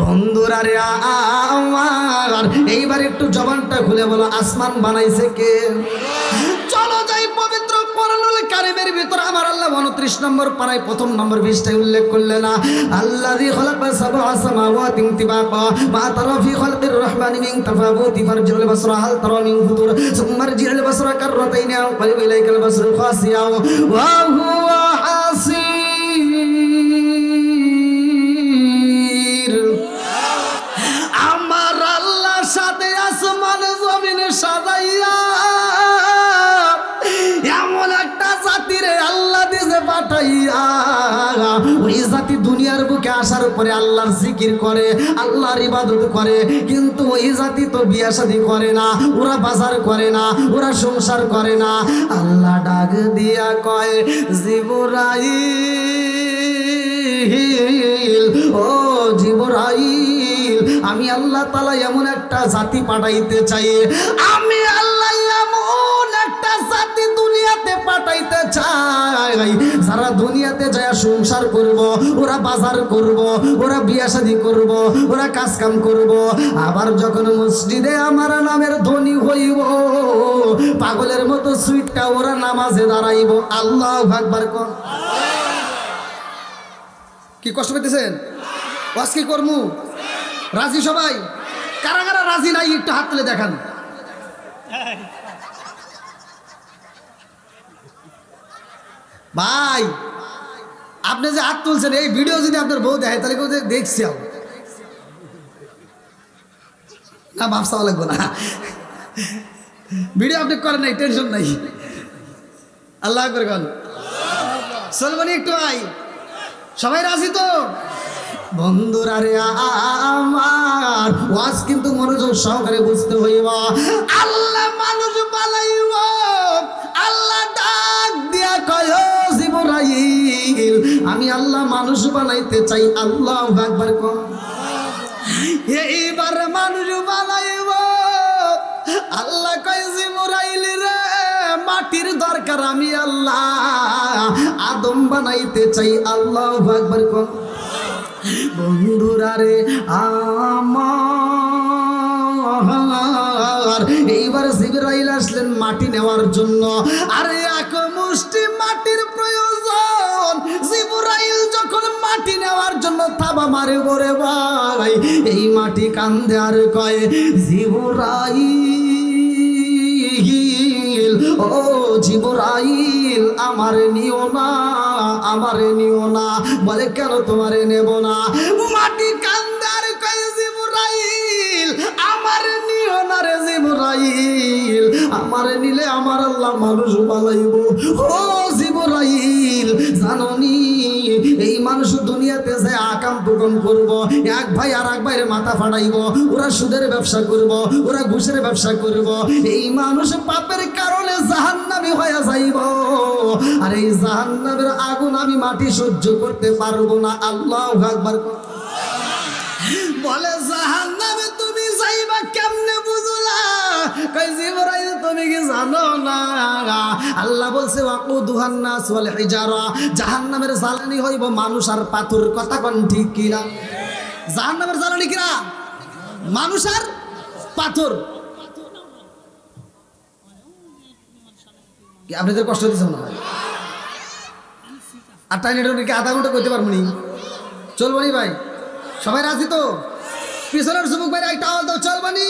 বন্ধুরা রে আমার, এইবার একটু জবানটা খুলে বলো, আসমান বানাইছে কে? চলো যাই পবিত্র কোরআনুল কারীমের ভিতর আমার আল্লাহ 29 নম্বর পারায় প্রথম নম্বর পৃষ্ঠায় উল্লেখ করলেন না, আল্লাযী খালাকা সাবআ সামাওয়াতি তিবাকা মা তারা ফি খালকির রহমানি মিন তাফাউতি ফারজিল বাসরা হাল তারা মিন ফুতুর সুম্মা রজিল বাসরা কাররাতাইনি আও ক্বালিব ইলাইকাল বাসরু খাসিয়া ওয়া হুয়া হাসীর। আমার আল্লাহর সাথে আসমান জমিন সাজাইয়া এমন একটা জাতিরে আল্লাহ দিছে পাঠাইয়া, ওই জাতি দুনিয়ার বুকে আসার পরে আল্লাহর জিকির করে, আল্লাহর ইবাদত করে, কিন্তু ওই জাতি তো বিয়া শাদী করে না, ওরা বাজার করে না, ওরা সংসার করে না। আল্লাহ ডাক দিয়া কয়, জিবরাইল, ও জিবরাইল, আমি আল্লাহ তাআলা এমন একটা জাতি পাঠাইতে চাই, আমি আল্লাহ এমন একটা জাতি দুনিয়াতে পাঠাইতে চাই, যারা দুনিয়াতে যায় সংসার করব, ওরা বাজার করব, ওরা বিয়া শাদী করব, ওরা কাজ কাম করব, আবার যখন মসজিদে আমার নামের ধ্বনি হইব পাগলের মতো সুইটটা ওরা নামাজে দাঁড়াইব। আল্লাহু আকবার। কি কষ্ট পেতেছেন? ওয়াজ কি করমু? রাজি সবাই? কারা কারা রাজি নাই একটু হাত তুলে দেখান। ভাই আপনি যে হাত তুলছেন, এই ভিডিও যদি আপনার বউ দেখে তাহলে কেউ দেখছি না, মাপ চাওয়া লাগবে না, ভিডিও আপনি করেন নাই, টেনশন নাই। আল্লাহ করে গান চলবেন একটু ভাই, সবাই রাজি তো? বন্ধুরা রে আমার, ওয়াজ কিন্তু মনোযোগ সহকারে বুঝতে হইব। আল্লাহ মানুষ বানাইব, আল্লাহ ডাক দিয়া কয়, ও জিবরাইল, আমি আল্লাহ মানুষ বানাইতে চাই। আল্লাহু আকবার। এইবার মানুষ বানাইব, আল্লাহ কয়, জিবরাইল রে, মাটির দরকার, আমি আল্লাহ আদম বানাইতে চাই। আল্লাহু আকবার। বন্ধুরা রে আমার, এইবার জিবরাইল আসলেন মাটি নেওয়ার জন্য, আরে এক মুষ্টি মাটির প্রয়োজন। জিবরাইল যখন মাটি নেওয়ার জন্য থাবা মারে বরে ভাই, এই মাটি কান্দে আর কয়, জিবরাইল, ও জিবরাইল, আমারে নিও না, আমারে নিও না। বলে কেন তোমারে নেব না? মাটি কান্দার কয়, জিবরাইল, আমারে নিও না রে জিবরাইল, আমারে নিলে আমার আল্লাহ মানুষ বানাইব। ও জিবরাইল, জানোনি এই মানুষ দুনিয়াতে যে আকাম কুকম করব, এক ভাই আর এক ভাইয়ের মাথা ফাটাইব, ওরা সুদের ব্যবসা করব, ওরা ঘুষের ব্যবসা করব, এই মানুষ পাপের কারণে জাহান্নামী হয়ে যাইব, আর এই জাহান্নামের আগুন আমি মাটি সহ্য করতে পারবো না। আল্লাহু আকবার। বলে জাহান্নামে তুমি যাইবা কেমনে বুঝলা? কই জিবরাইল তুমি কি জানো না? আল্লাহ বলছে ওয়াকুদুহান নাস ওয়াল হিজারা, জাহান্নামের জ্বালানি হইব মানুষ আর পাথর। কথা কোন ঠিক কি না? জাহান্নামের জ্বালানি কিরা? মানুষ আর পাথর। কি আপনাদের কষ্ট দিচ্ছে মনে হয়? আর টাইনেটকে আধা ঘন্টা করতে পারবো নি? চলবো নি ভাই? সবাই রাজি তো? পিছনের যুবক ভাই একটা আওয়াজ দাও, চলবো নি?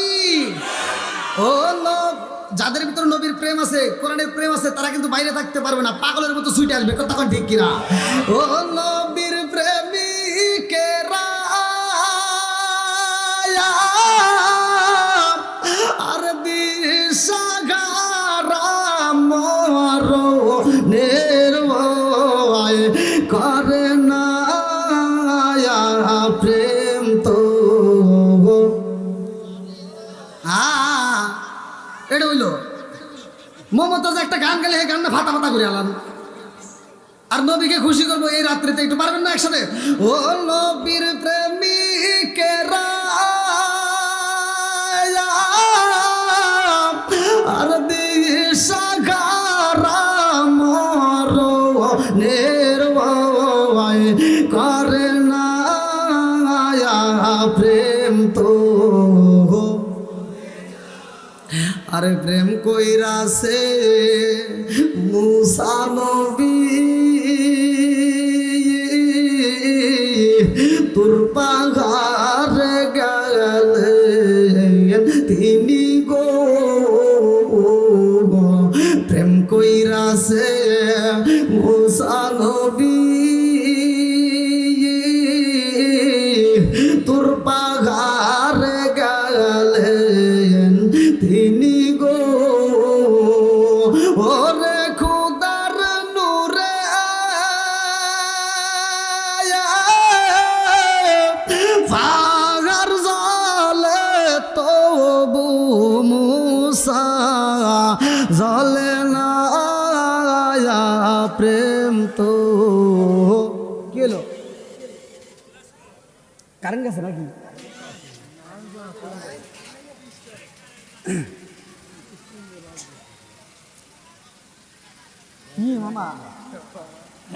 ও লোক যাদের ভিতরে নবীর প্রেম আছে, কোরআনের প্রেম আছে, তারা কিন্তু বাইরে থাকতে পারবে না, পাগলের মতো ছুটে আসবে। কথা কোন ঠিক কিনা? ও নবীর প্রেমিকেরা আর দিশাগারা মরণের ভয় করে না প্রেম তো। এটা হইল মমতাজ একটা গান গেলে এই গানটা ফাটা ফাটা করে আলাম, আর নবীকে খুশি করবো এই রাত্রিতে। একটু পারবেন না একসাথে? ও নবীর প্রেমিকেরা আর দিশাগারা মরণের ভয় করে না প্রেম তো আরে প্রেম কইরাছে মুসা নবী তোর পাহাড় গেলেন তিনি গো প্রেম কইরাছে মুসা নবী তোর পাহাড় গেলেন তিনি গো ওরে খুদার নূরে পাহাড় জলে তবু মুসা জলে না প্রেম তো কি হলো কারেন্ট গেছে নাকি কি মামা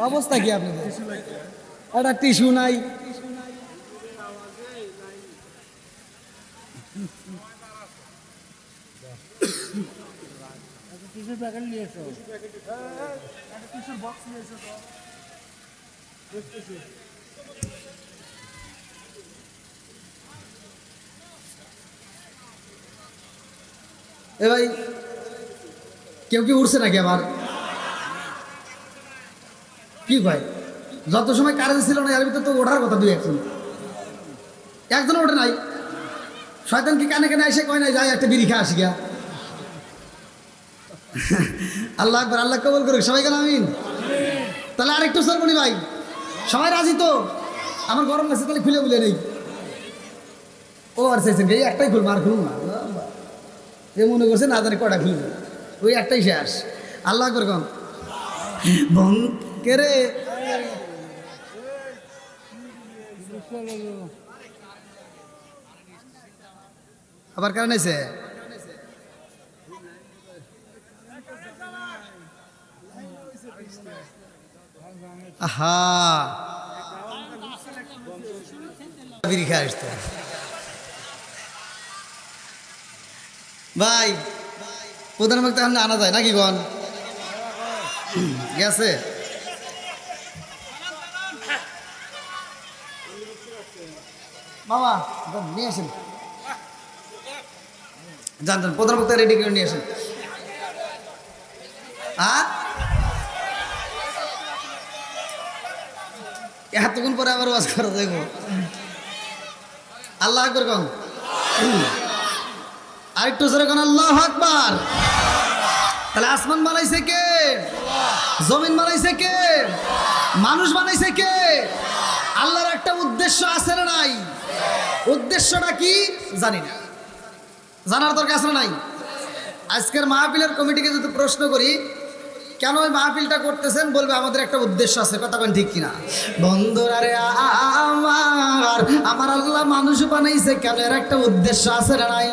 অবস্থা কি আপনাদের একটা টিস্যু নাই এ ভাই কেউ কি উঠছে নাকি আবার কি ভাই যত সময় কারেন্ট ছিল না এর ভিতরে তো ওঠার কথা দুই একজন ওঠে নাই শয়তান কি কানে কানে এসে কয় নাই যাই একটা বিড়ি খেয়ে আসি গিয়া আল্লাহ আকবার আল্লাহ কবুল করুক সবাই কেন আমিন তাহলে আরেকটু সরবনি ভাই সবাই রাজি তো আমার গরম লাগছে তাহলে খুলে বুলে নেই ও আর চাইছেন এই একটাই খুলবো আর খুলুন না এ মনে করছে না জানি কটা খুলবে ওই একটাই শেষ আল্লাহ আকবার কম বং কে রে আবার কারণ আছে আহা বিড়ি খেয়ে আসতো ভাই প্রধানমন্ত্রী সামনে আনা যায় নাকি গন গেছে মামা নিয়ে আসেন জানতেন প্রধানমন্ত্রী রেডি করে নিয়ে আসেন এতক্ষণ পরে আবার ওয়াজ করা যাইব আল্লাহ আকবার কন আরেকটু জোরে কোন আল্লাহু আকবার তাহলে আসমান বানাইছে কে জমিন বানাইছে কে মানুষ বানাইছে কে আল্লাহর একটা উদ্দেশ্য আছে না নাই উদ্দেশ্যটা কি জানি না জানার দরকার আছে না নাই আজকের মাহফিলের কমিটিকে যদি প্রশ্ন করি কেন ওই মাহফিলটা করতেছেন বলবে আমাদের একটা উদ্দেশ্য আছে কথা কোন ঠিক কিনা বন্ধুরা রে আমার আল্লাহ মানুষ বানাইছে কেন এর একটা উদ্দেশ্য আছে না নাই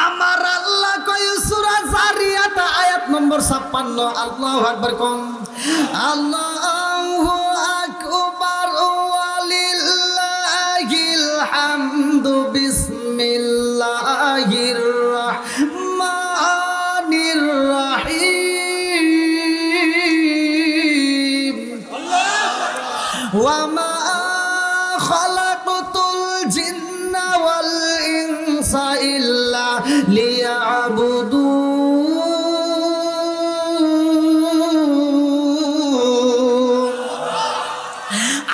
আমার আল্লাহ কয় সূরা জারিয়াত আয়াত নম্বর 56 আল্লাহু আকবার কোন আল্লাহু আকবার ওয়ালিল্লাহিল হামদু বিসমিল্লাহির রাহমানির রাহিম ওয়া মা খালাকতুল জিন্না ওয়াল ইনসা ইল্লা লিয়াবুদুন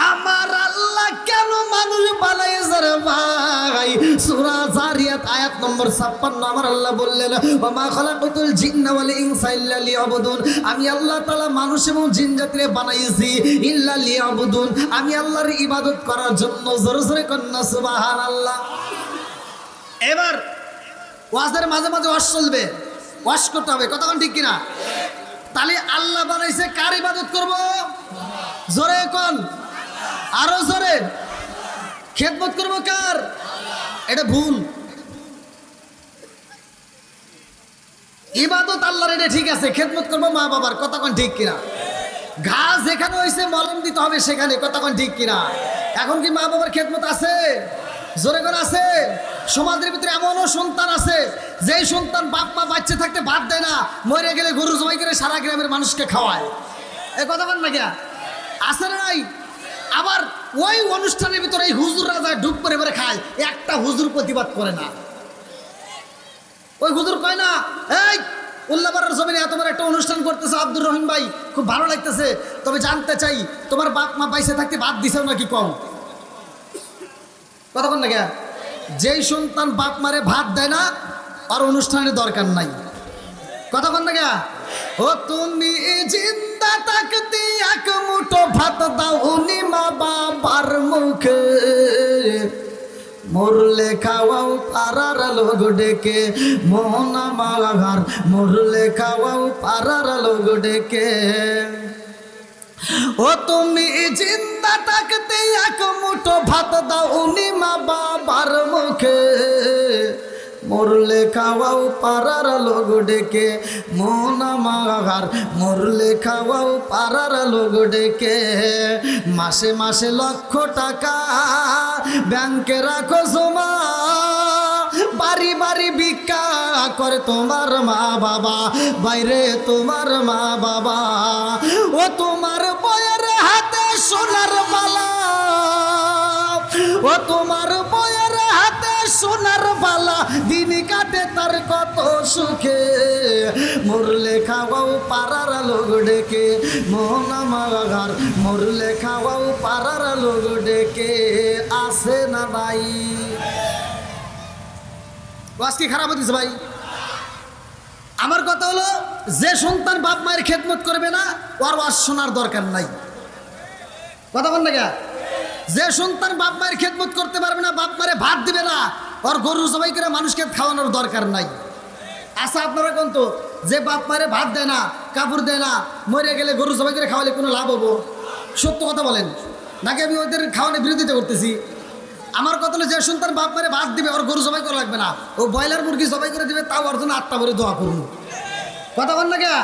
আমার আল্লাহ কেন মানুষ বানাইছে রে ভাই সূরা জারিয়াত আয়াত নম্বর 56 আমার আল্লাহ বললেন ওয়া মা খালাকতুল জিন্না ওয়াল ইনসা ইল্লা লিয়াবুদুন আমি আল্লাহ তাআলা মানুষ এবং জিন জাতিরে বানাইছি ইল্লা লিয়াবুদুন আমি আল্লাহর ইবাদত করার জন্য জোরে জোরে কন্না সুবহানাল্লাহ এবার ওয়াজের মাঝে মাঝে ওয়াজ চলবে ওয়াজ করতে হবে কতক্ষণ ঠিক কিনা তাহলে আল্লাহ বানাইছে কার ইবাদত করব জোরে কোন আরো জোরে খেদমত করব কার এটা ভুল ইবাদত আল্লাহর এটা ঠিক আছে খেদমত করব মা বাবার কতক্ষণ ঠিক কিনা ঘা যেখানে হইছে মলম দিতে হবে সেখানে কতক্ষণ ঠিক কিনা এখন কি মা বাবার খেদমত আছে জোরে করে আছে? সমাজের ভিতরে এমনও সন্তান আছে যেই সন্তান বাপ মা বাচ্চা থাকতে ভাত দেয় না, মরে গেলে গরু জবাই করে সারা গ্রামের মানুষকে খাওয়ায়। এ কথা বল না কে? আছে না নাই? আবার ওই অনুষ্ঠানের ভিতরে এই হুজুররা যায় ডুব করে মেরে খায়, একটা হুজুর প্রতিবাদ করে না। ওই হুজুর কয় না, এই উল্লাপাড়ার জমিনে এত বড় একটা অনুষ্ঠান করতেছে আব্দুর রহিম ভাই, খুব ভালো লাগতেছে, তবে জানতে চাই তোমার বাপ মা বাইসে থাকতে ভাত দিছেও নাকি কম? কথা বল না কে? যেই সন্তান বাপ মারে ভাত দেয় না আর অনুষ্ঠানের দরকার নাই। কথা বল না কে? ও তুমি জিন্দা থাকতে এক মুঠো ভাত দাও নি মা বাবার মুখে, মরলে খাওয়াও পাড়ার লোক ডেকে, মোহন আমার মরলে খাওয়াও পাড়ার লোক ডেকে। ও তুমি জিন্দা থাকতে এক মুঠো ভাত দাও নি মা বাবার মুখে, মরলে খাওয়াও পাড়ার লোক ডেকে, মন আমার মরলে খাওয়াও পাড়ার লোক ডেকে। মাসে মাসে লক্ষ টাকা ব্যাংকে রাখো জমা, বাড়ি বাড়ি ভিক্ষা করে তোমার মা বাবা, বাইরে তোমার মা বাবা। ও তোমার বয়ের হাতে সোনার বালা, ও তোমার বয়ের হাতে সোনার বালা, দিন কাটে তার কত সুখে, মরলে খাওয়াও পাড়ার লোক ডেকে, মোহন আমার মরলে খাওয়াও পাড়ার লোক ডেকে। আছে না নাই? ওয়াজ কি খারাপ হতেছে ভাই? আমার কথা হলো, যে সন্তান বাপ মায়ের খেদমত করবে না ওর ওয়াজ শোনার দরকার নাই। কথা বল না কে? যে সন্তান বাপ মায়ের খেদমত করতে পারবে না, বাপ মায়ের ভাত দিবে না, ওর গরু জবাই করে মানুষকে খাওয়ানোর দরকার নাই। আচ্ছা আপনারা কোন তো, যে বাপ মায়ের ভাত দেয় না, কাপড় দেয় না, মরে গেলে গরু জবাই করে খাওয়ালে কোনো লাভ হবো? সত্য কথা বলেন, নাকি আমি ওদের খাওয়ানোর বিরোধিতা করতেছি? আমার কথা হলো, যে সন্তান বাপ মারে ভাত দিবে ওর গরু জবাই করা লাগবে না, ও ব্রয়লার মুরগি জবাই করে দিবে, তাও ওর জন্য 8টা ভরে দোয়া করুন। কথা বল না কে?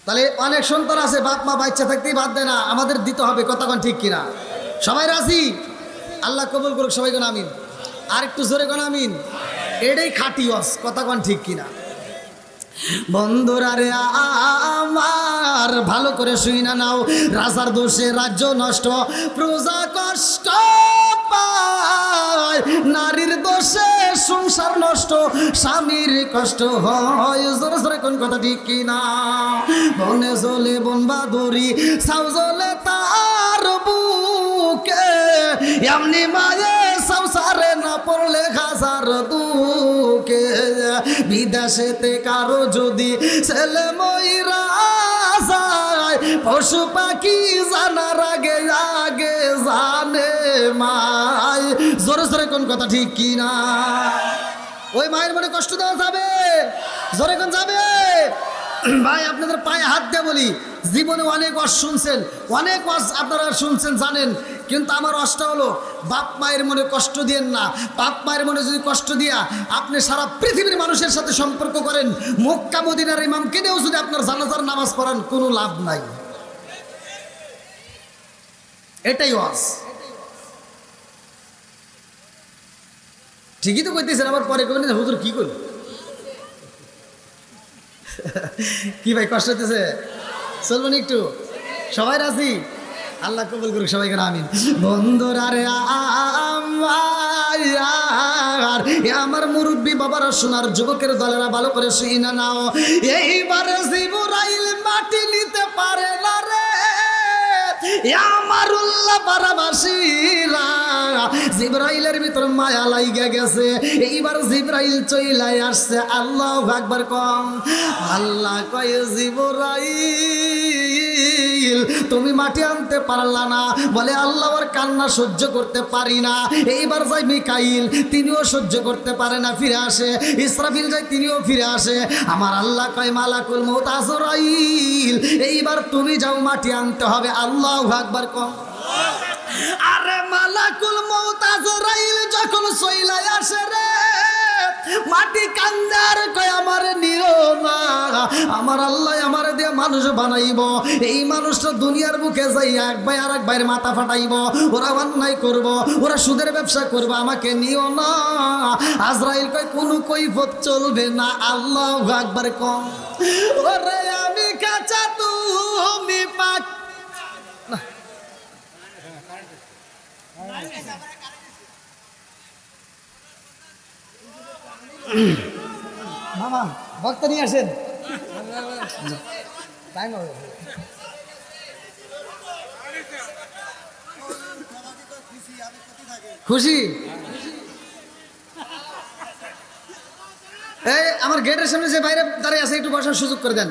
তাহলে অনেক সন্তান আছে বাপ মা বাচ্চা থাকতেই ভাত দেয় না, আমাদের দিতে হবে। কথা কোন ঠিক কিনা? সবাই রাজি? আল্লাহ কবুল করুক সবাই কোন আমিন। আর একটু জোরে কোন আমিন। এটাই খাঁটি ওয়াজ। কথা কোন ঠিক কিনা? বন্ধুরা রে আমার ভালো করে শুই না নাও, রাজার দোষে রাজ্য নষ্ট, প্রজা কষ্ট পায়, নারীর দোষে সংসার নষ্ট, স্বামীর কষ্ট হয়। জোরে জোরে কোন কথা ঠিক কিনা? বনে চলে বন বাদুরি, সাউ জলে তার বুকে, এমনি মায়ে সংসারে না পড়লে হাজার দুঃখে। বিদেশেতে কারো যদি ছেলে ময়রা যায়, পশু পাখি জানার আগে আগে জানে মাই। জোরে জোরে কোন কথা ঠিক কিনা? ওই মায়ের মনে কষ্ট দেওয়া যাবে? জোরে কোন যাবে? ভাই আপনাদের পায়ে হাত দিয়ে বলি, জীবনে অনেক ওয়াজ শুনছেন, অনেক ওয়াজ আপনারা শুনছেন জানেন, কিন্তু আমার ওয়াজটা হলো বাপ মায়ের মনে কষ্ট দিয়েন না। বাপ মায়ের মনে যদি কষ্ট দিয়া আপনি সারা পৃথিবীর মানুষের সাথে সম্পর্ক করেন, মক্কা মদিনার ইমামকে দিয়েও যদি আপনার জানাজার নামাজ পড়ান, কোনো লাভ নাই। এটাই ওয়াজ। ঠিকই তো কইতেছেন, আবার পরে কবেন হুজুর কি করবে? কি ভাই কষ্ট হতেছে? চলবেন একটু? সবাই রাজি? আল্লাহ কবুল করুক সবাই করে আমিন। বন্ধুরা রে আমার মুরব্বী বাবারা, সোনার যুবকের দলেরা ভালো করে শুই না নাও, এইবার জিবরাইল মাটি নিতে পারে না রে আমার উল্লাহ পারাবাসীরা। জিবরাইলের ভিতর মায়া লাইগা গেছে, এইবার জিবরাইল চইলাই আসছে। আল্লাহু আকবার কম। আল্লাহ কয়, জিবরাইল তুমি মাটি আনতে পারলা না? বলে আল্লাহ ওর কান্না সহ্য করতে পারি না। এইবার যাই মিকাইল, তিনিও সহ্য করতে পারে না, ফিরে আসে। ইসরাফিল যায়, তিনিও ফিরে আসে। আমার আল্লাহ কয়, মালাকুল মউত আজরাইল এইবার তুমি যাও, মাটি আনতে হবে। আল্লাহু আকবার কম। আরে মালাকুল মউত আজরাইল যখন চইলাই আসে রে, মাটি কান্দার কয় আমার নিও না, আমার আল্লাহ আমার দিয়ে মানুষ বানাইব, এই মানুষটা দুনিয়ার বুকে যাই এক ভাই আর এক ভাইয়ের মাথা ফাটাইব, ওরা অন্যায় করব, ওরা সুদের ব্যবসা করবে, আমাকে নিও না। আজরাইল কয় কোনো কৈফত চলবে না, আল্লাহু আকবার কম। ওরে আমি কাঁচা তুমি পাক। মামা ভক্ত নিয়ে আসেন, খুশি? এই আমার গেটের সামনে যে বাইরে দাঁড়িয়ে আছে একটু বসার সুযোগ করে দেন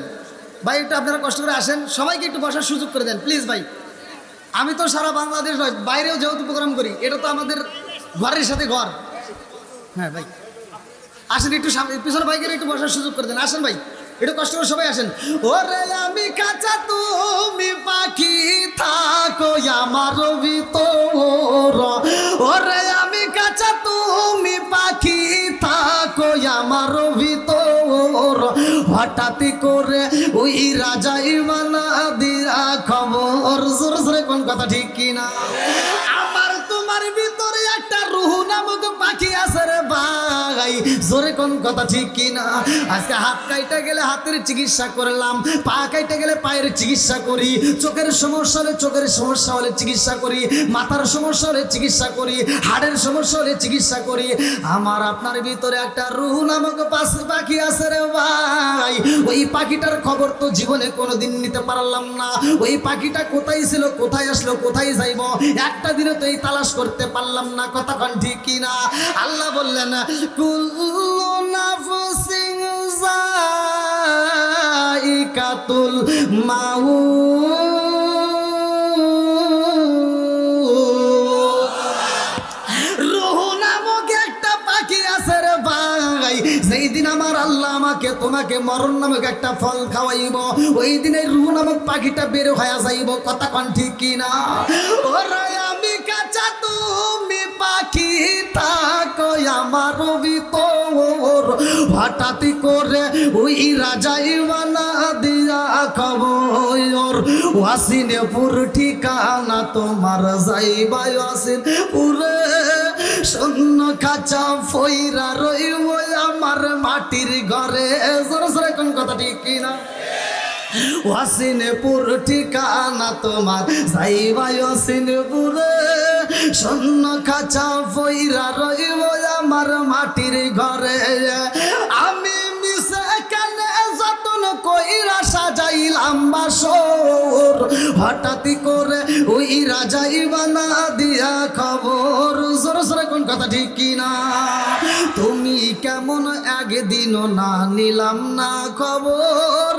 ভাই, একটু আপনারা কষ্ট করে আসেন, সবাইকে একটু বসার সুযোগ করে দেন প্লিজ ভাই। আমি তো সারা বাংলাদেশ নয়, বাইরেও যেহেতু প্রোগ্রাম করি, এটা তো আমাদের ঘরের সাথে ঘর। হ্যাঁ ভাই আসেন, একটু সামনে পিছনে বাইকের একটু বসার সুযোগ করে দেন, আসেন ভাই একটু কষ্ট করে সবাই আসেন। ওরে আমি কাঁচা তুমি পাখি থাকো আমার ভিতর, ওরে আমি কাঁচা তুমি পাখি থাকো আমার ভিতর, হঠাৎ করে ওই রাজাই বানা দিয়া খবর। জোরে জোরে কোন কথা ঠিক কিনা? আমার তোমার ভিতরে একটা রুহ নামক পাখি আছে রে ভাই, জোরে কোন কথা ঠিক কিনা? আজকে হাত কাইটা গেলে হাতের চিকিৎসা করলাম, পা কাইটা গেলে পায়ের চিকিৎসা করি, চোখের সমস্যা হলে চোখের সমস্যা হলে চিকিৎসা করি, মাথার সমস্যা হলে চিকিৎসা করি, হাড়ের সমস্যা হলে চিকিৎসা করি। আমার আপনার ভিতরে একটা রুহ নামক পাখি আছে রে ভাই, ওই পাখিটার খবর তো জীবনে কোনোদিন নিতে পারলাম না। ওই পাখিটা কোথায় ছিল, কোথায় আসলো, কোথায় যাইব, একটা দিনে তো এই তালাশ করতে পারলাম না। কথা কোন ঠিক কিনা? আল্লাহ বললেন কুল্লু নাফসিন যায়িকাতুল মাউত। রূহ নামক একটা পাখি আছে রে ভাই, যেই দিন আমার আল্লাহ আমাকে তোমাকে মরণ নামক একটা ফল খাওয়াইব, ওই দিনে রূহ নামক পাখিটা বের হয়ে যাইব। কথা কোন ঠিক কিনা? ওরে আমি কাঁচা তুমি পাখি থাকো আমার ভিতর, হঠাৎ করে ওই রাজাই বানা দিয়া খবর। ওয়াসিনপুর ঠিকানা তোমার যাইবা ওয়াসিনপুরে, শূন্য খাঁচা ফইরা রইব আমার মাটির ঘরে। জোরে জোরে কোন কথা ঠিক কিনা? ওয়াসিনপুর ঠিকানা তোমার যাইবা ওয়াসিনপুরে, শূন্য খাঁচা ফইরা রইব আমার মাটির ঘরে। আমি মিশে কানে যতন কইরা সাজাইলাম বাসর, হঠাৎ করে ওই রাজাই বানা দিয়া খবর। জোরে জোরে কোন কথা ঠিক কিনা? তুমি কেমন একদিনও না নিলাম না খবর,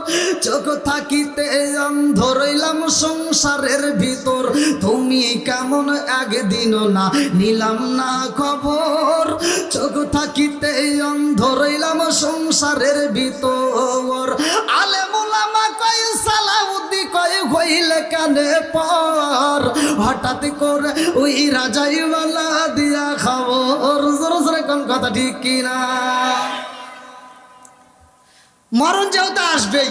চোখ থাকিতে অন্ধ রইলাম সংসারের ভিতর। তুমি কেমন একদিনও না নিলাম না খবর, চোখ থাকিতে অন্ধ রইলাম সংসারের ভিতর। আলেম ওলামা কয় সালাউদ্দি কয় হইলে কানে পর, হঠাৎ করে ওই রাজাই বালা দিয়া খবর। জোরে জোরে কোন কথা ঠিক কিনা? মরণ যেহেতু আসবেই,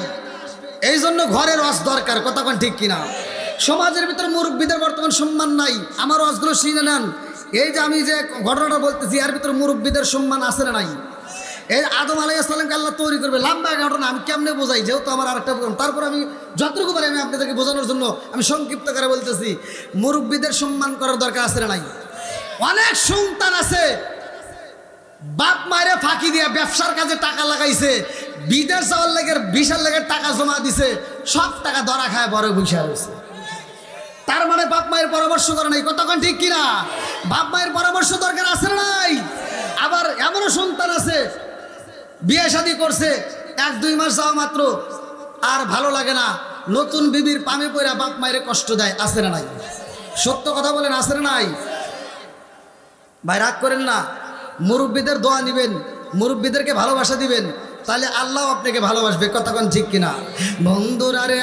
এই জন্য ঘরের রস দরকার। কথা কোন ঠিক কিনা? সমাজের ভিতরে মুরব্বীদের বর্তমান সম্মান নাই। আমার রসগুলো শুনে নেন। এই যে আমি যে ঘটনাটা বলতেছি, এর ভিতরে মুরব্বীদের সম্মান আছে না নাই? এই আদম আলাইহিস সালামকে আল্লাহ তৈরি করবে, লম্বা ঘটনা, আমি কেমনে বোঝাই, যেহেতু আমার আরেকটা প্রোগ্রাম। তারপর আমি যতটুকু পারি আমি আপনাদেরকে বোঝানোর জন্য আমি সংক্ষিপ্ত করে বলতেছি। মুরব্বীদের সম্মান করার দরকার আছে না নাই? অনেক সন্তান আছে বাপ মায়ের ফাঁকি দিয়ে ব্যবসার কাজে টাকা লাগাইছে, বিদেশ যাওয়ার লেগে বিশাল লেগে টাকা জমা দিছে, সব টাকা ধরা খায় বড় বসে রয়েছে। তার মানে বাপ মায়ের পরামর্শ করে নাই। কতক্ষণ ঠিক কিনা? বাপ মায়ের পরামর্শ দরকার আছে না নাই? আবার এমনও সন্তান আছে বিয়ে শাদী করছে, 1-2 মাস যাওয়া মাত্র আর ভালো লাগে না, নতুন বিবির পামে পড়া বাপ মায়ের কষ্ট দেয়। আছে না নাই? সত্য কথা বলেন, আছে না নাই? ভাই রাগ করেন না, মুরব্বীদের দোয়া নিবেন, মুরব্বীদেরকে ভালোবাসা দিবেন, তাহলে আল্লাহ আপনাকে ভালোবাসবে। কতক্ষণ ঠিক কিনা? বন্ধুরা রে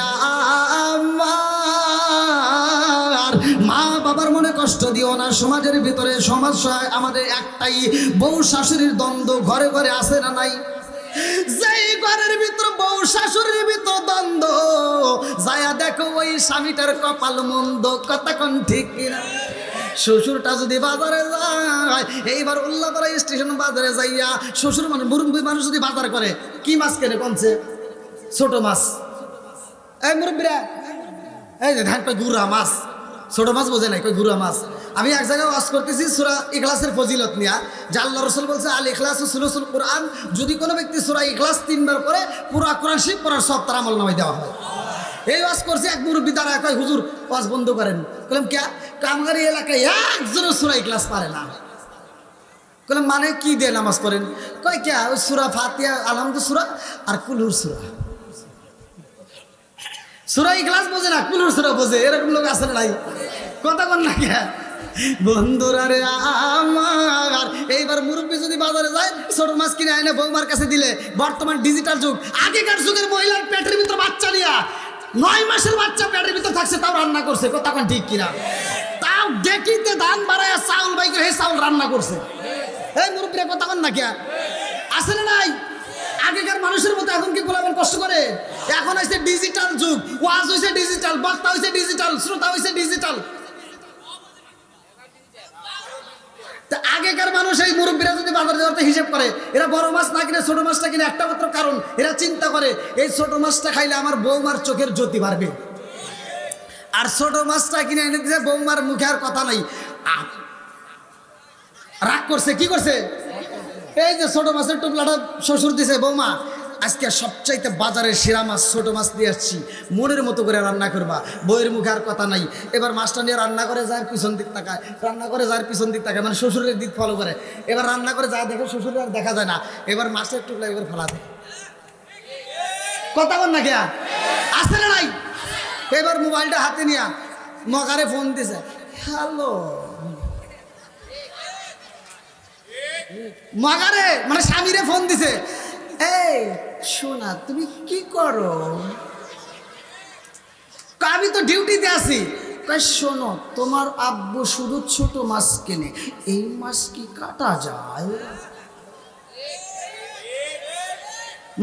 আমার মা বাবার মনে কষ্ট দিও না। সমাজের ভিতরে সমস্যা আমাদের একটাই, বউ শাশুড়ির দ্বন্দ্ব ঘরে ঘরে আছে না নাই? যেই ঘরের ভিতর বউ শাশুড়ির ভিতর দ্বন্দ্ব, যায়া দেখো ওই স্বামীটার কপাল মন্দ। কথা কোন ঠিক কিনা? শ্বশুরটা যদি বাজারে যায়, এইবার উল্লাপাড়া স্টেশন বাজারে যাইয়া শ্বশুর মানে মুরব্বী মানুষ যদি বাজার করে, কি মাছ কেনে কমছে? ছোট মাছ। এই মুরব্বীরা, এই যে ধান কই গুড়া মাছ, ছোট মাছ বোঝে নাই, কই গুড়া মাছ। আমি এক জায়গায় ওয়াজ করতেছি সূরা ইখলাসের ফজিলত নিয়া, যে আল্লাহ রাসূল বলছে আল ইখলাসু সুলুসুল কোরআন, যদি কোনো ব্যক্তি সূরা ইখলাস 3 বার করে পুরা কোরআন শরীফ পড়ার সব তার আমলনামায় দেওয়া হয়। এই ওয়াজ করছে, এক মুরব্বী দাঁড়ায় কয় হুজুর ওয়াজ বন্ধ করেন। বললাম কে? কামগারি এলাকায় একজনও সূরা ইখলাস পারে না। বললাম মানে কি দিয়ে নামাজ পড়েন? কয় কে? ওই সূরা ফাতিহা, আলহামদু সূরা আর কুলহুর সূরা। সূরা ইখলাস বোঝে না, কুলহুর সূরা বোঝে। এরকম লোক আছে না নাই? কথা বল না কে বন্ধুরা রে আমার। এইবার মুরব্বী যদি বাজারে যায়, ছোট মাছ কিনে আইনে বৌমার কাছে দিলে, বর্তমান ডিজিটাল যুগ, আগেকার যুগের মহিলার পেটের ভিতর বাচ্চা নিয়া 9 মাসের বাচ্চা পেটের ভিতর থাকছে, তাও রান্না করছে। কথা কোন ঠিক কিনা? তাও দেখিতে ধান বাড়ায় চাউল বাই করে চাউল রান্না করছে। এই মুরব্বীরা কথা কোন না কে? আছে না নাই? আগেকার মানুষের মতো এখন কি গোলামের কষ্ট করে? এখন হয়েছে ডিজিটাল যুগ, ওয়াজ হয়েছে ডিজিটাল, বক্তা হয়েছে ডিজিটাল, শ্রোতা হয়েছে ডিজিটাল। আগেকার মানুষ এই মুরব্বীরা যদি বাজারে যাওয়াতে হিসেব করে, এরা বড় মাছ না কিনে ছোট মাছটা কিনে, একটা মাত্র কারণ, এরা চিন্তা করে এই ছোট মাছটা খাইলে আমার বৌমার চোখের জ্যোতি বাড়বে। আর ছোট মাছটা কিনে এনে দিয়েছে, বৌমার মুখে আর কথা নাই, রাগ করছে। কি করছে? এই যে ছোট মাছের টুকলাটা শ্বশুর দিছে, বৌমা আজকে সবচাইতে বাজারের সেরা মাছ ছোট মাছ দিয়ে আসছি, মনের মতো করে রান্না করবা। বইয়ের মুখে আর কথা নাই। এবার মাছটা নিয়ে রান্না করে যায় পিছন দিক তাকায়, রান্না করে যায় পিছন দিক তাকায়, মানে শ্বশুরের দিক ফলো করে। এবার রান্না করে যায় দেখে শ্বশুরের আর দেখা যায় না, এবার মাছের টুকলা এবার ফেলা দেয়। কথা বল না কে? আসে না নাই? এবার মোবাইলটা হাতে নিয়ে মগারে ফোন দিছে, হ্যালো মগারে মানে স্বামীরে ফোন দিছে, এই শোনা তুমি কি করো? আমি তো ডিউটিতে আছি। শোনো, তোমার আব্বু শুধু ছোট মাছ কেনে, এই মাছ কি কাটা যায়?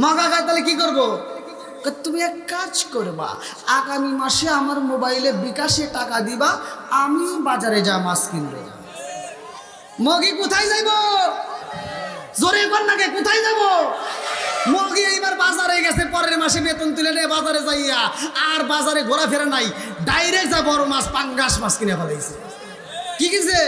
মগা গায়ে তাহলে কি করবো? তুমি এক কাজ করবা, আগামী মাসে আমার মোবাইলে বিকাশে টাকা দিবা, আমি বাজারে যা মাছ কিনবো। মগি কোথায় যাইব? জোরে কর নাকি, কোথায় যাব? মগি এইবার বাজারে গেছে, পরের মাসে বেতন তুলে নিয়ে বাজারে যাইয়া আর বাজারে ঘোরাফেরা নাই, ডাইরেক্ট যা বড় মাছ পাঙ্গাস মাছ কিনে ফেলাইছে। কি কিনছে?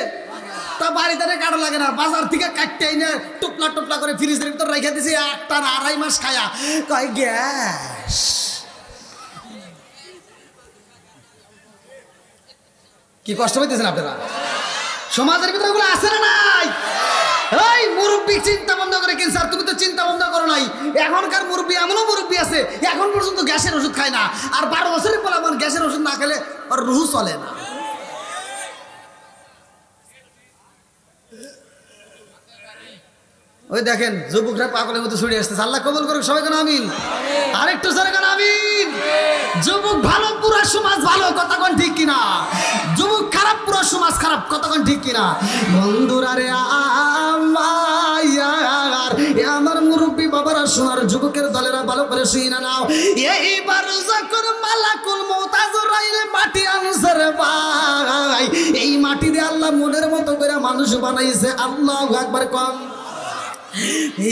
তা বাড়িতে কাটা লাগে না, বাজার থেকে কাটতে এনে টুকলা টুকলা করে ফ্রিজের ভিতর রেখে দিছে, একটা 2.5 মাস খায়া কয় গ্যাস। কি কষ্ট হইতেছেন আপনারা? সমাজের ভিতরে ওগুলো আছে না নাই? এই মুরব্বী চিন্তা বন্ধ করে কিনছে, আর তুমি তো চিন্তা বন্ধ করো নাই। এখনকার মুরব্বী, এমনও মুরব্বী আছে এখন পর্যন্ত গ্যাসের ওষুধ খায় না, আর 12 বছরের পর আমার গ্যাসের ওষুধ না খেলে আর রুহু চলে না। ওই দেখেন যুবকরা পাগলের মতো ছুটে আসতেছে। আল্লাহ কবুল করুক সবাই, কেন আমিন। আরেকটু সরে কেন আমিন। যুবক ভালো, পুরো সমাজ ভালো। কথা কোন ঠিক কিনা? যুবক খারাপ, পুরো সমাজ খারাপ। কথা কোন ঠিক কিনা? বন্ধুরা রে আমার মুরব্বী বাবারা, সোনার যুবকের দলেরা ভালো করে শুনে নাও। এইবার যখন মালাকুল মউত আজরাইল মাটি আনছে রে ভাই, এই মাটি দিয়ে আল্লাহ মনের মতো করে মানুষ বানাইছে। আল্লাহু আকবার কম।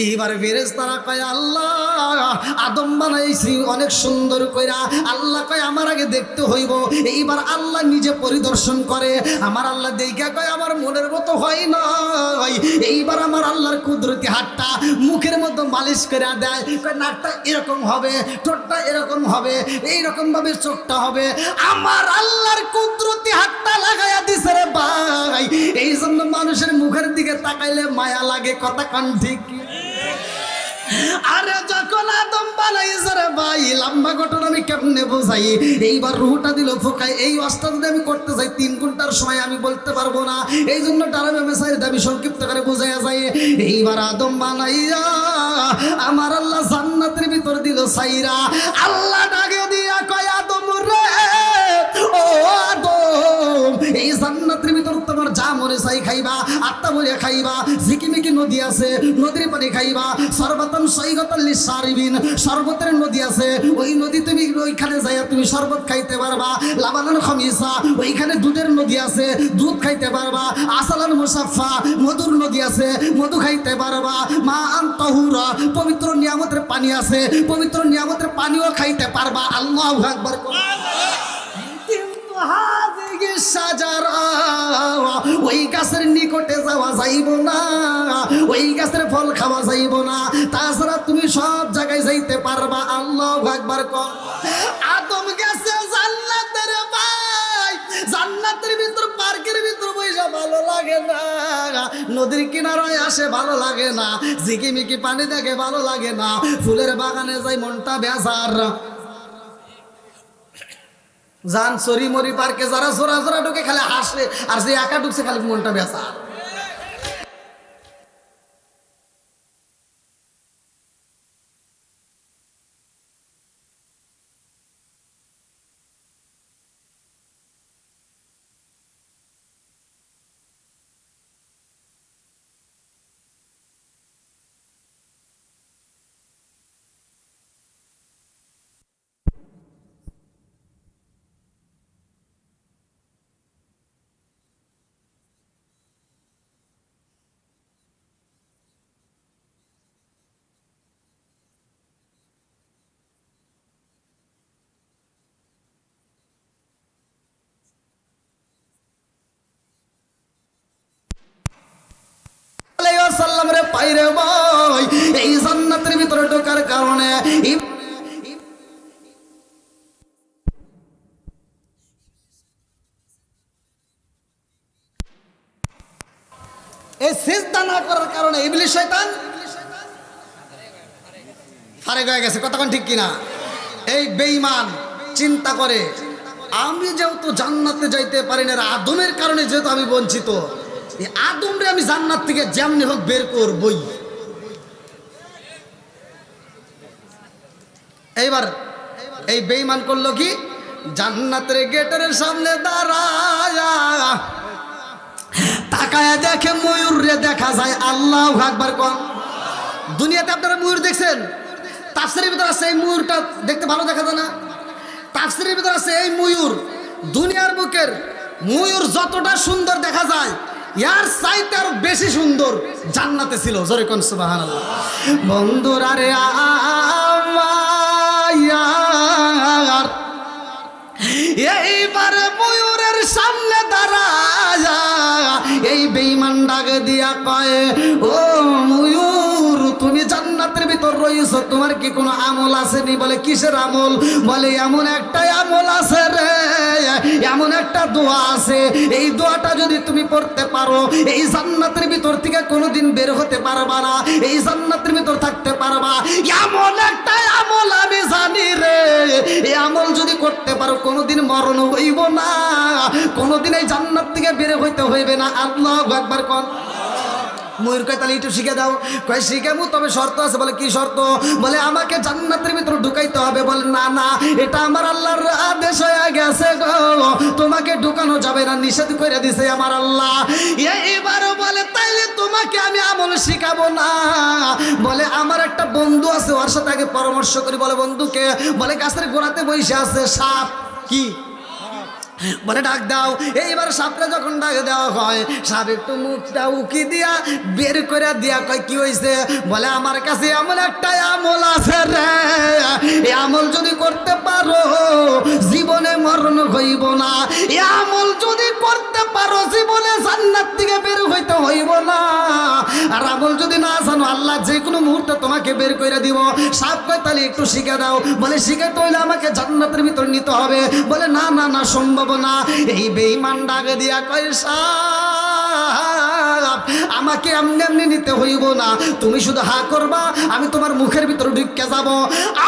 এইবার ফেরেশতারা কয় আল্লাহ আদম বানাইছি অনেক সুন্দর কইরা। আল্লাহ কয় আমার আগে দেখতে হইব। এইবার আল্লাহ নিজে পরিদর্শন করে। আমার আল্লাহ দেখা কয় আমার মনের মতো হয় নাই। এইবার আমার আল্লাহর কুদরতি হাতটা মুখের মধ্যে মালিশ করে দেয়। কয় নাকটা এরকম হবে, ঠোঁটটা এরকম হবে, এইরকম ভাবে চোখটা হবে। আমার আল্লাহর কুদরতি হাতটা লাগাইয়া দিছে রে ভাই। এই জন্য মানুষের মুখের দিকে তাকাইলে মায়া লাগে। কথা কান ঠিক। আরে যখন আদম বানাইছে রে ভাই, লম্বা ঘটনা আমি কেমনে বোঝাই। এইবার রুহটা দিল ফোকায়। এই ওয়াজটা যদি আমি করতে যাই 3 ঘন্টার সময় আমি বলতে পারবো না। এই জন্য টারাবে মেসাইর দাবি সংক্ষিপ্ত করে বোঝাইয়া যায়। এইবার আদম বানাইয়া আমার আল্লাহ জান্নাতের ভিতর দিল সাইরা। আল্লাহ ডাকে দিয়া কয় আদম রে, ও আদম, এই জান্নাতের ভিতর তোমার যা মনে চাই খাইবা, আত্মা বলে খাইবা। ঝিকিমিকি নদী আছে, নদীর পানি খাইবা। সর্বতম সৈগতাল লিসারিবিন, শরবতের নদী আছে, ওই নদী তুমি ওইখানে যাইয়া তুমি শরবত খাইতে পারবা। লাবানান খামিসা, ওইখানে দুধের নদী আছে, দুধ খাইতে পারবা। আসালান মুসাফা, মধুর নদী আছে, মধু খাইতে পারবা। মা আনতাহুরা, পবিত্র নিয়ামতের পানি আছে, পবিত্র নিয়ামতের পানিও খাইতে পারবা। আল্লাহু আকবার। ওই গাছের নিকটে যাওয়া যাইব না, ওই গাছের ফল খাওয়া যাইব না, তাছাড়া তুমি সব জায়গায় যাইতে পারবা। আল্লাহু আকবার। আদম গেছে জান্নাতের ভাই, জান্নাতের ভিতর পার্কের ভিতর বইসা ভালো লাগে না, নদীর কিনারায় আসে ভালো লাগে না, ঝিকিমিকি পানি দেখে ভালো লাগে না, ফুলের বাগানে যাই মনটা বেজার। জান সরি মরি পার্কে যারা জোরা জোরা ঢুকে খালি হাসে, আর যে একা ঢুকছে খালি মনটা বেচা। সাল্লামরে পাইরে ভাই, এই জান্নাতের ভিতরে ঢোকার কারণে এই সিজদা না করার কারণে ইবলিস শয়তান ফারেক হয়ে গেছে। কতক্ষণ ঠিক কিনা? এই বেঈমান চিন্তা করে আমি যেহেতু জান্নাতে যাইতে পারি না, আদমের কারণে যেহেতু আমি বঞ্চিত, এই আদমরে আমি জান্নাত থেকে যেমনি হোক বের করবই। এইবার এই বেঈমান করলো কি, জান্নাতের গেটের সামনে দাঁড়ায়া তাকায়া দেখে ময়ূর রে দেখা যায়। আল্লাহু আকবার কোন। দুনিয়াতে আপনারা ময়ূর দেখছেন? তাফসীরের ভিতর আছে এই ময়ূরটা দেখতে ভালো দেখা যায় না? তাফসীরের ভিতর আছে এই ময়ূর দুনিয়ার বুকের ময়ূর যতটা সুন্দর দেখা যায়, ইয়ার চাইতে আরো বেশি সুন্দর জান্নাতে ছিল। জোরে কোন সুবহানাল্লাহ। বন্ধুরা রে আমার, এইবার ময়ূরের সামনে দাঁড়ায় এই বেঈমান ডাকে দিয়া কয়, ও ময়ূর তুমি জান্নাতের ভিতর রইছো, তোমার কি কোনো আমল আসেনি? বলে কিসের আমল? বলে এমন একটা আমল আছে রে, এমন একটা দোয়া আছে, এই দোয়াটা যদি তুমি পড়তে পারো এই জান্নাতের ভিতর থেকে কোনোদিন বের হতে পারবা না, এই জান্নাতের ভিতর থাকতে পারবা। এমন একটা আমল আমি জানি রে, এই আমল যদি করতে পারো কোনোদিন মরণ হইব না, কোনোদিন এই জান্নাত থেকে বের হইতে হইবে না। আল্লাহু আকবার কোন। ময়ূর কয় তাহলে একটু শিখে দাও। কয় শিখাবো, তবে শর্ত আছে। বলে কি শর্ত? বলে আমাকে জান্নাতের ভিতরে ঢুকাইতে হবে। বলে না না, এটা আমার আল্লাহর আদেশ হয়ে গেছে গো, তোমাকে ঢুকানো যাবে না, নিষেধ করে দিছে আমার আল্লাহ। এবার বলে তাইলে তোমাকে আমি আমল শিখাবো না। বলে আমার একটা বন্ধু আছে, ওর সাথে আগে পরামর্শ করি। বলে বন্ধুকে? বলে গাছের গোড়াতে বসে আছে সাপ। কি বলে ডাক দাও। এইবার সাপটা যখন ডাক দেওয়া হয়, সাপ একটু মুখটা উকি দিয়া বের করে দিয়া কয় কি হয়েছে? বলে আমার কাছে এমন একটা আমল আছে রে, এই আমল যদি করতে পারো জীবনে মরণ হইব না, এই আমল যদি করতে পারো জীবনে জান্নাত থেকে বের হইতে হইব না, আর আমল যদি না জানো আল্লাহ যে কোনো মুহূর্তে তোমাকে বের করে দিব। সাপ কয় তাহলে একটু শিখে দাও। বলে শিখাতে হইলে আমাকে জান্নাতের ভিতর নিতে হবে। বলে না না না, সম্ভব না। এই বেঈমান ডাকে দিয়া কয় সাপ আমাকে এমনি এমনি নিতে হইব না, তুমি শুধু হা করবা, আমি তোমার মুখের ভিতরে ঢুকে যাব।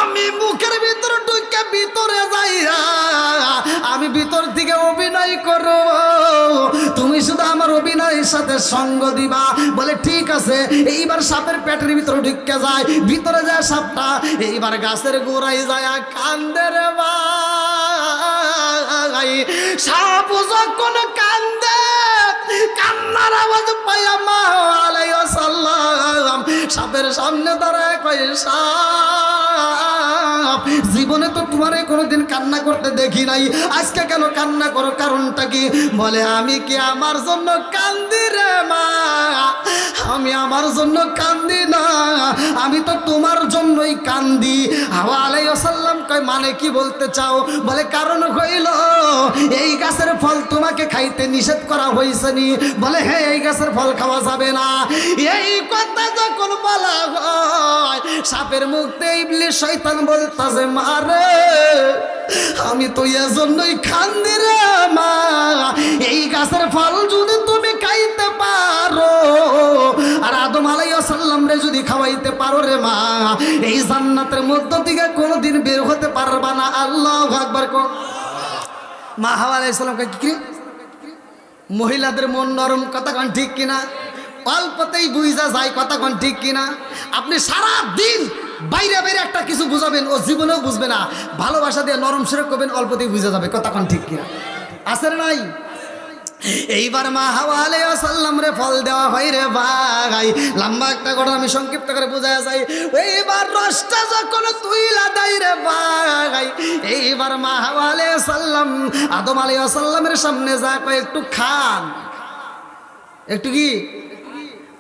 আমি মুখের ভিতরে ঢুকে ভিতরে যাইয়া আমি ভিতর থেকে অভিনয় করব, তুমি শুধু আমার অভিনয়ের সাথে সঙ্গ দিবা। বলে ঠিক আছে। এইবার সাপের পেটের ভিতরে ঢুকে যায়, ভিতরে যায় সাপটা। এইবার গাছের গোড়ায় যায় কান্দে রে ভাই। সাপ যখন কান্দে আওয়াজ পাইয়া মা আলাইহিস সালাম সাপের সামনে দাঁড়ায় কয়, সাপ জীবনে তো তোমারে কোনোদিন কান্না করতে দেখি নাই, আজকে কেন কান্না করো, কারণটা কি? বলে আমি কি আমার জন্য কান্দি রে মা? আমি আমার জন্য কান্দি না, আমি তো তোমার জন্যই কান্দি। হাওয়া আলাইহিস সালাম কয়, মানে কি বলতে চাও? বলে কারণ হইল এই গাছের ফল তোমাকে খাইতে নিষেধ করা হয়েছে নি? বলে হ্যাঁ, এই গাছের ফল খাওয়া যাবে না। এই কথা যখন বলা হয়, সাপের মুখে ইবলিস শয়তান বলতাছে, মারে আমি তো এজন্যই কান্দি রে মা, এই গাছের ফল যদি তুমি খাইতে পারো আর আদম আলাইহিস সালাম রে যদি খাওয়াইতে পারো রে মা, এই জান্নাতের মধ্য থেকে কোনোদিন বের হতে পারবা না। আল্লাহু আকবার। মা হাওয়া আলাইহিস সালাম কয়, কি মহিলাদের মন নরম, কথা কোন ঠিক কিনা? অল্পতেই বুঝা যায়, কথা কোন ঠিক কিনা? আপনি সারা দিন বাইরে বাইরে একটা কিছু বুঝাবেন, ও জীবনেও বুঝবে না। ভালোবাসা দিয়ে নরম সুরে করবেন, অল্পতেই বুঝা যাবে, কথা কোন ঠিক কিনা? আছে না নাই? এইবার মা হাওয়া আলাইহিস সালাম রে ফল দেওয়া হয় রে ভাই। লম্বা একটা ঘটনা আমি সংক্ষিপ্ত করে বোঝায় যাই। এইবার রসটা যখন তুইলা দেয় রে ভাই, এইবার মা হাওয়া আলাইহিস সালাম আদম আলাইহিস সালামের সামনে যা কয়, একটু খান। একটু কি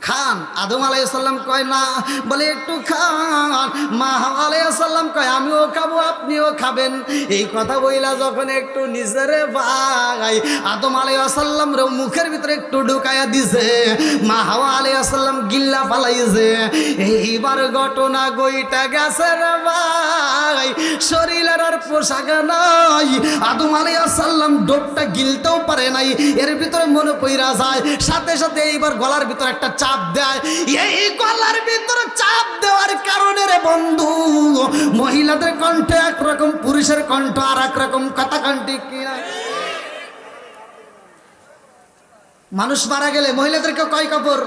খান? আদম আলাইহিস সালাম কয় না, বলে একটু খান। মা হাওয়া আলাইহিস সালাম কয়, আমিও খাবো, আপনিও খাবেন। এই কথা বইলা যখন একটু নিজেরে ভাই আদম আলাইহিস সালাম রে মুখের ভিতরে একটু ঢুকাইয়া দিছে, মা হাওয়া আলাইহিস সালাম গিল্লা ফালাইছে। এইবার ঘটনা গইটা গেছে রে ভাই, শরীরের আর পোশাক নাই। আদম আলাইহিস সালাম ডোবটা গিলতেও পারে নাই, এর ভিতরে মনে পইরা যায়। সাথে সাথে এইবার গলার ভিতরে একটা চাপ দেয়। এই গলার ভিতরে চাপ দেওয়ার কারণে রে বন্ধু, মহিলাদের কণ্ঠ একরকম, পুরুষের কণ্ঠ আর একরকম, কথা কণ্ঠে কিনা? মানুষ মারা গেলে মহিলাদেরকে কয় কাপড়?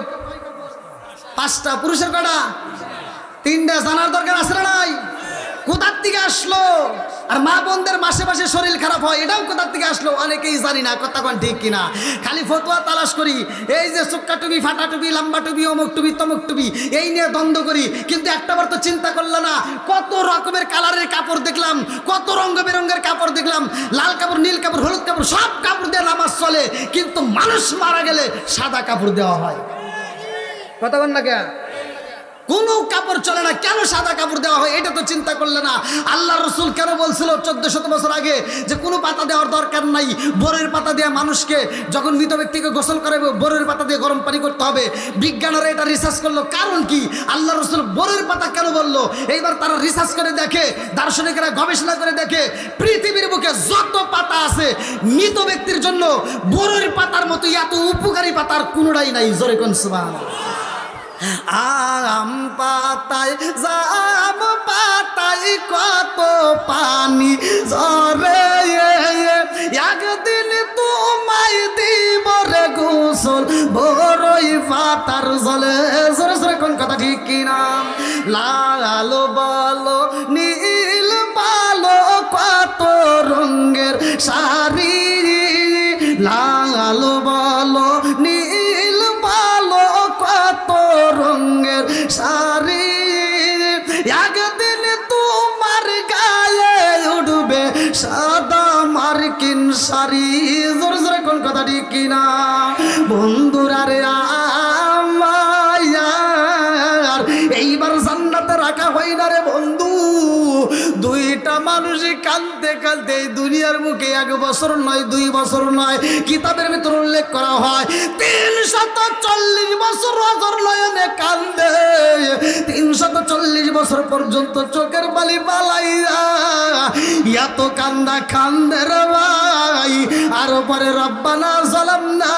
5টা। পুরুষের কটা? 3টা। জানার দরকার আছে না নাই? কোথার থেকে আসলো? আর মা বোনদের মাসে মাসে শরীর খারাপ হয়, এটাও কোথার থেকে আসলো অনেকেই জানি না, কথা কোন ঠিক কিনা? খালি ফতোয়া তালাশ করি, এই যে চুক্কা টুপি, ফাটা টুপি, লম্বা টুপি, অমুক টুপি, তমুক টুপি, এই নিয়ে দ্বন্দ্ব করি। কিন্তু একটাবার তো চিন্তা করলো না, কত রকমের কালারের কাপড় দেখলাম, কত রঙ বেরঙের কাপড় দেখলাম, লাল কাপড়, নীল কাপড়, হলুদ কাপড়, সব কাপড় দিয়ে নামাজ চলে। কিন্তু মানুষ মারা গেলে সাদা কাপড় দেওয়া হয়, কথা বল না কে? কোনো কাপড় চলে না, কেন সাদা কাপড় দেওয়া হয়? এটা তো চিন্তা করলে না। আল্লাহ রসুল কেন বলছিল 1400 বছর আগে যে কোনো পাতা দেওয়ার দরকার নাই, বরের পাতা দিয়ে মানুষকে যখন মৃত ব্যক্তিকে গোসল করাবে বরের পাতা দিয়ে গরম পানি করতে হবে। বিজ্ঞানীরা এটা রিসার্চ করলো, কারণ কি আল্লাহ রসুল বরের পাতা কেন বললো? এইবার তারা রিসার্চ করে দেখে, দার্শনিকরা গবেষণা করে দেখে, পৃথিবীর বুকে যত পাতা আছে মৃত ব্যক্তির জন্য বরের পাতার মতো এত উপকারী পাতার কোনোটাই নাই। জোরে কোন সুবহানাল্লাহ। আম পাতায়, জাম পাতায় কত পানি ঝরে, একদিন তোমায় দিব রে গোসল বড়ই পাতার জলে। জোরে জোরে কোন কথা ঠিক কিনা? লাল বলো, নীল বলো, কত রঙের শাড়ি, লাল বলো, নীল বলো, কত রঙের শাড়ি, একদিন তোমার গায়ে উঠবে সাদা মার্কিন শাড়ি। জোরে জোরে কোন কথা ঠিক কিনা? বন্ধুরা রে আমার এইবার জান্নাতে রাখা হয় না রে বন্ধু। 2টা মানুষই কাঁদতে কাঁদতে এই দুনিয়ার মুখে 1 বছর নয়, 2 বছর নয়, কিতাবের ভিতর উল্লেখ করা হয় 340 বছর অজর নয়নে কান্দে। 340 বছর পর্যন্ত চোখের বালি পালাইয়া এত কান্দা কান্দে রে ভাই। আর পরে রব্বানা যালামনা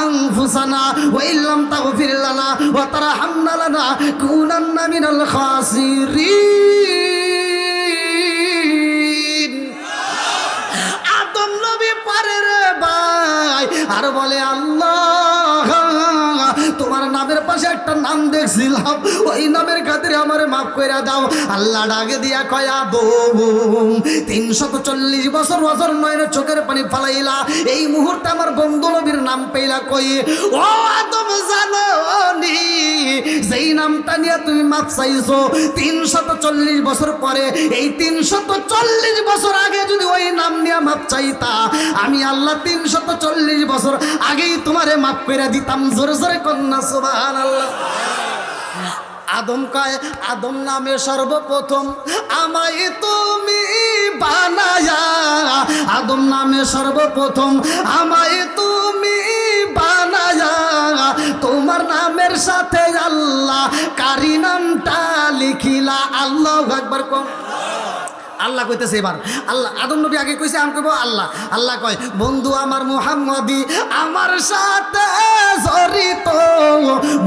আনফুসানা ওয়া ইল্লাম তাগফির লানা ওয়া তারহামনা লানাকুনান্না মিনাল খাসিরিন। আদম নবী পারে রে ভাই, আর বলে আল্লাহ তোমার নামের পাশে একটা নাম দেখছিলাম, ওই নামের খাতিরে আমারে মাফ কইরা দাও। আল্লাহ ডাকে দিয়া কয় আদম 340 বছর বছর নয়নে চোখের পানি ফালাইলা, এই মুহূর্তে আমার বন্ধু নবীর নাম পেলা কই ও আদম জানো নি যেই নামটা নিয়ে তুমি মাপ চাইছো 340 বছর পরে এই 340 বছর আগে যদি ওই নাম নিয়ে মাপ চাইতা আমি আল্লাহ 340 বছর আগেই তোমারে মাপ করে দিতাম। জোরে জোরে কন্যা সুবহানাল্লাহ। আদম কয় আদম নামে সর্বপ্রথম আমায় তুমি বানায়া, আদম নামে সর্বপ্রথম আমায় তুমি বানায়া, তোমার নামের সাথে আল্লাহ কারি নামটা লিখিলা। আল্লাহু আকবার কম। আল্লাহ কইতেছে এবার, আল্লাহ আদম নবী আগে কইছে, আমি কইব আল্লাহ। আল্লাহ কয় বন্ধু আমার মুহাম্মদী আমার সাথে জড়িত,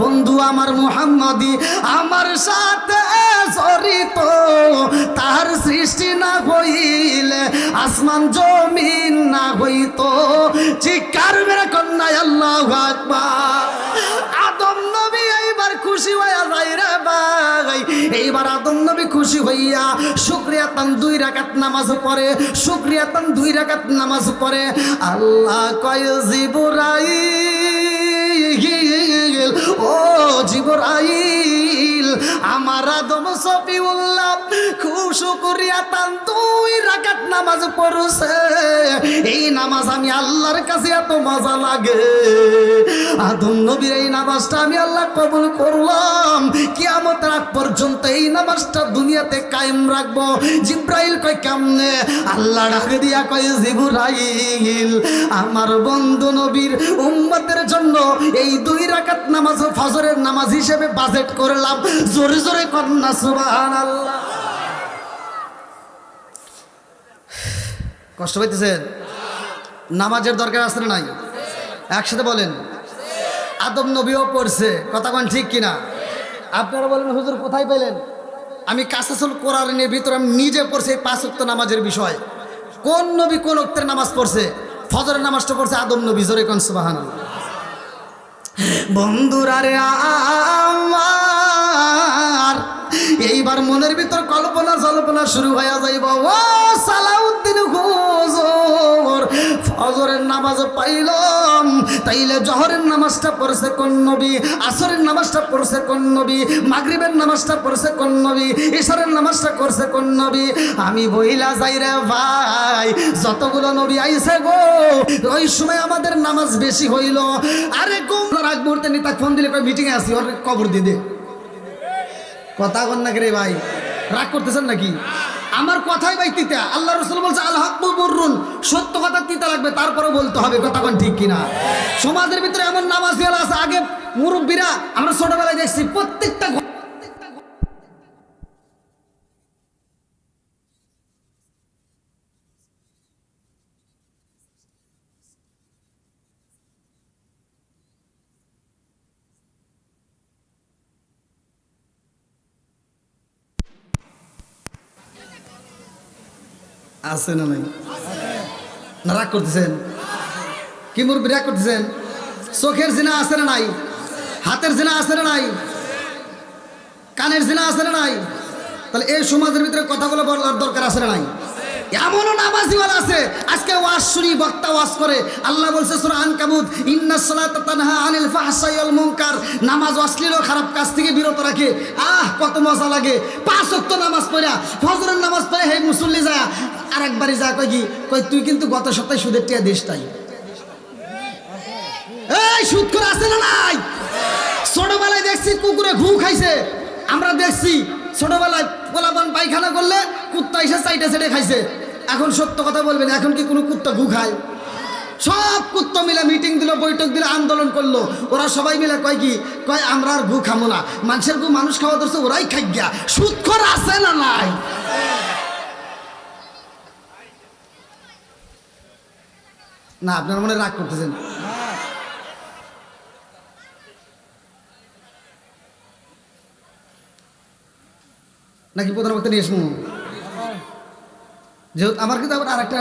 বন্ধু আমার মুহাম্মদী আমার সাথে জড়িত, তার সৃষ্টি না হইলে আসমান জমিন না হইত। চিৎকার মেরে কন্যা আল্লাহু আকবার। আদম নবী এইবার খুশি হইয়া যায় রে ভাই। এইবার আদম নবী খুশি হইয়া শুকরিয়া তান 2 রাকাত নামাজ পড়ে, শুকরিয়া তান 2 রাকাত নামাজ পড়ে। আল্লাহ কয় জিবরাইল, ও জিবরাইল আমার আদম সফিউল্লাহ খুব শুকরিয়া তান 2 রাকাত নামাজ পড়ছে। এই নামাজ আমি আল্লাহর কাছে এত মজা লাগে, আদম নবীর এই নামাজটা আমি আল্লাহ কবুল করলাম, কিয়ামতের আগ পর্যন্ত এই নামাজটা দুনিয়াতে কায়েম রাখবো। জিবরাইল কয় কেমনে? আল্লাহ ডাকে দিয়া কয় জিবরাইল আমার বন্ধু নবীর উম্মতের জন্য এই 2 রাকাত নামাজ ফজরের নামাজ হিসেবে বাজেট করলাম। জোরে জোরে কন্যা সুবহানাল্লাহ। কষ্ট পাইতেছেন? নামাজের দরকার আছে না নাই? একসাথে বলেন। আদম নবীও পড়ছে, কথা কোন ঠিক কিনা? আপনারা বলেন হুজুর কোথায় পেলেন? আমি কাসাসুল কোরআনের ভিতরে আমি নিজে পড়ছি 5 ওয়াক্ত নামাজের বিষয়। কোন নবী কোন ওয়াক্তের নামাজ পড়ছে? ফজরের নামাজটা পড়ছে আদম নবী। জোরে কোন সুবহানাল্লাহ। বন্ধুরা রে আমার এইবার মনের ভিতর কল্পনা জল্পনা শুরু হয়ে যাইব। ও সালাউদ্দিন হুজুর ফজরের নামাজ পাইলাম, তাইলে জহরের নামাজটা পড়ছে কোন নবী? আসরের নামাজটা পড়ছে কোন নবী? মাগরিবের নামাজটা পড়ছে কোন নবী? ইশারের নামাজটা করছে কোন নবী? আমি বইলা যাই রে ভাই, যতগুলো নবী আইছে গো ওই সময় আমাদের নামাজ বেশি হইল। আরে কোন রাগ মুহূর্তে নিতা ফোন দিলে কই মিটিংয়ে আসি, ওর কবর দিয়ে দে। কথা কন না রে ভাই, রাগ করতেছেন নাকি? আমার কথাই ভাই তিতা। আল্লাহ রাসূল বলছে আল হাক্কু মুররুন, সত্য কথা তিতা লাগবে, তারপরে বলতে হবে। কথা কোন ঠিক কিনা? সমাজের ভিতরে এমন নামাজিওয়ালা আছে, আগে মুরব্বীরা আমরা ছোটবেলায় দেখছি প্রত্যেকটা আছে না নাই? না রাগ করতেছেন? কি মুরব্বী রাগ করতেছেন? চোখের জিনা আছে না নাই? হাতের জিনা আছে না নাই? কানের জিনা আছে না নাই? তাহলে এই সমাজের ভিতরে কথাগুলো বলার দরকার আছে না নাই? এমনও নামাজিওয়ালা আছে, আজকে ওয়াজ শুনি, বক্তা ওয়াজ করে। আল্লাহ বলছে সূরা আনকাবুত, ইন্নাস সালাতা তানহা আনিল ফাহশাই ওয়াল মুনকার, নামাজ অশ্লীল ও খারাপ কাজ থেকে বিরত রাখে। কত মজা লাগে। 5 ওয়াক্ত নামাজ পড়া, ফজরের নামাজ পড়ে হে মুসল্লি যায়, আরেকবারই যা কই কি কই তুই কিন্তু গত সপ্তাহে সুদের টিয়া দেশ তাই। এই সুদ করে আছে না নাই? ছোটবেলায় দেখছি কুকুরে ঘু খাইছে, আমরা দেখছি ছোটবেলায় পোলাপান পায়খানা করলে কুত্তা এসে চাইটা চেটে খাইছে। এখন সত্য কথা বলবেন, এখন কি কোনো কুত্তা ঘু খায়? সব কুত্তা মিলে মিটিং দিল, বৈঠক দিল, আন্দোলন করলো। ওরা সবাই মিলে কয় কি কয় আমরা আর ঘু খামো না। মানুষের ঘু মানুষ খাওয়া ধরছে, ওরাই খাই গিয়া। সুদখোর আছে না নাই? না আপনার মনে রাগ করতেছেন? নাকি প্রধান বক্তা নিয়ে আসবো? যেহেতু আমার কিন্তু আবার আরেকটা